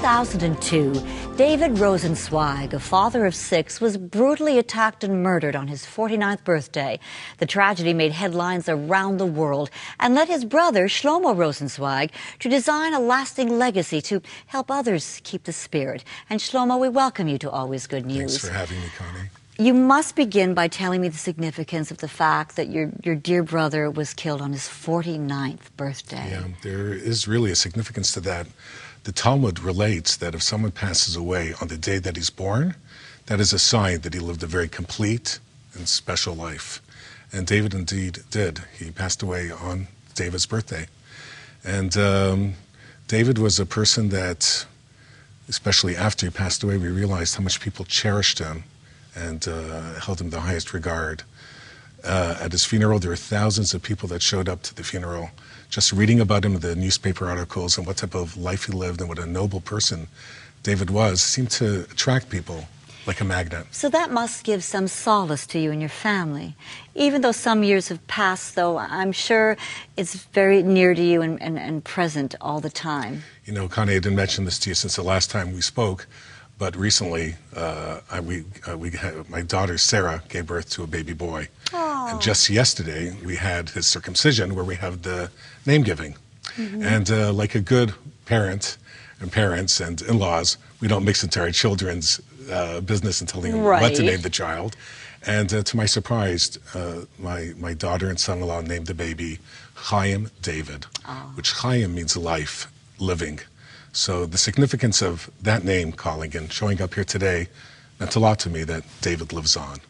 2002, David Rosenzweig, a father of 6, was brutally attacked and murdered on his 49th birthday. The tragedy made headlines around the world and led his brother, Shlomo Rosenzweig, to design a lasting legacy to help others keep the spirit. And Shlomo, we welcome you to Always Good News. Thanks for having me, Connie. You must begin by telling me the significance of the fact that your dear brother was killed on his 49th birthday. Yeah, there is really a significance to that. The Talmud relates that if someone passes away on the day that he's born, that is a sign that he lived a very complete and special life. And David indeed did. He passed away on David's birthday. And David was a person that, especially after he passed away, we realized how much people cherished him and held him in the highest regard. At his funeral, there were thousands of people that showed up to the funeral, just reading about him in the newspaper articles and what type of life he lived and what a noble person David was, seemed to attract people like a magnet. So that must give some solace to you and your family. Even though some years have passed, though, I'm sure it's very near to you and present all the time. You know, Connie, I didn't mention this to you since the last time we spoke, but recently, my daughter Sarah gave birth to a baby boy. Aww. And just yesterday, we had his circumcision, where we have the name giving. Mm-hmm. And like a good parent and parents and in-laws, we don't mix into our children's business and telling them what to name the child. And to my surprise, my daughter and son-in-law named the baby Chaim David, which Chaim means life, living. So the significance of that name calling and showing up here today meant a lot to me, that David lives on.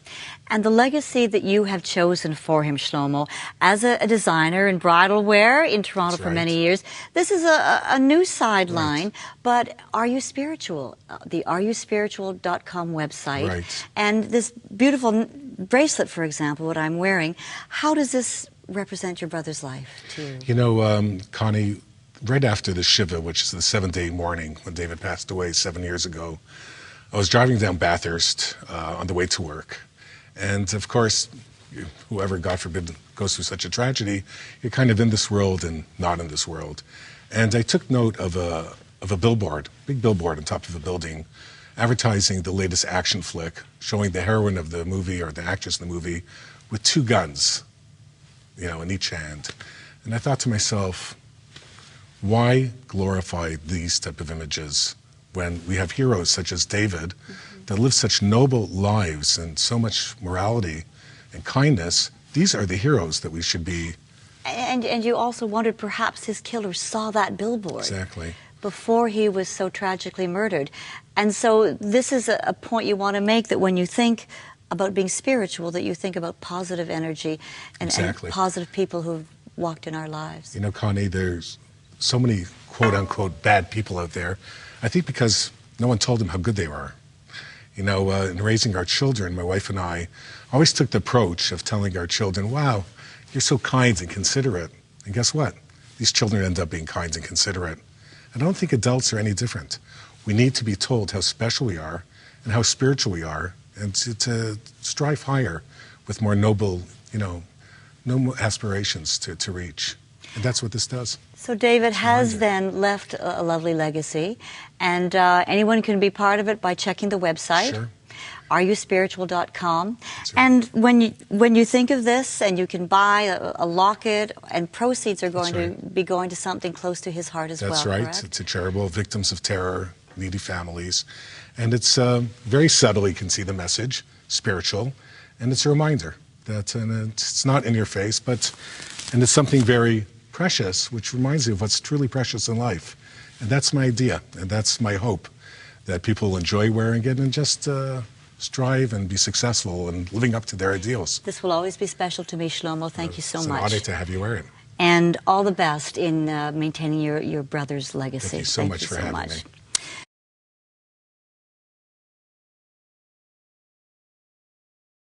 And the legacy that you have chosen for him, Shlomo, as a designer in bridal wear in Toronto for many years, this is a new sideline, but RUSpiritual, the RUSpiritual.com website. Right. And this beautiful bracelet, for example, what I'm wearing, how does this represent your brother's life to you? You know, Connie, right after the Shiva, which is the 7th-day mourning when David passed away 7 years ago, I was driving down Bathurst on the way to work. And of course, whoever, God forbid, goes through such a tragedy, you're kind of in this world and not in this world. And I took note of a billboard, big billboard on top of a building, advertising the latest action flick, showing the heroine of the movie or the actress in the movie with 2 guns, you know, in each hand. And I thought to myself, why glorify these type of images when we have heroes such as David that live such noble lives and so much morality and kindness? These are the heroes that we should be. And you also wondered perhaps his killer saw that billboard. Exactly. Before he was so tragically murdered. And so this is a point you want to make, that when you think about being spiritual, that you think about positive energy and positive people who've walked in our lives. You know, Connie, there's so many quote-unquote bad people out there, I think because no one told them how good they were. You know, in raising our children, my wife and I always took the approach of telling our children, wow, you're so kind and considerate. And guess what? These children end up being kind and considerate. I don't think adults are any different. We need to be told how special we are and how spiritual we are, and to strive higher with more noble, you know, noble aspirations to reach. And that's what this does. So David has then left a lovely legacy, and anyone can be part of it by checking the website. Sure. RUSpiritual.com. Right. And when you think of this, and you can buy a locket, and proceeds are going to be going to something close to his heart as well. That's right. Correct? To charitable victims of terror, needy families. And it's very subtle, you can see the message, spiritual, and it's a reminder that it's not in your face, and it's something very precious, which reminds you of what's truly precious in life. And that's my idea, and that's my hope, that people will enjoy wearing it and just strive and be successful and living up to their ideals. This will always be special to me, Shlomo. Thank you so much. It's an honor to have you wear it. And all the best in maintaining your brother's legacy. Thank you so much for having me.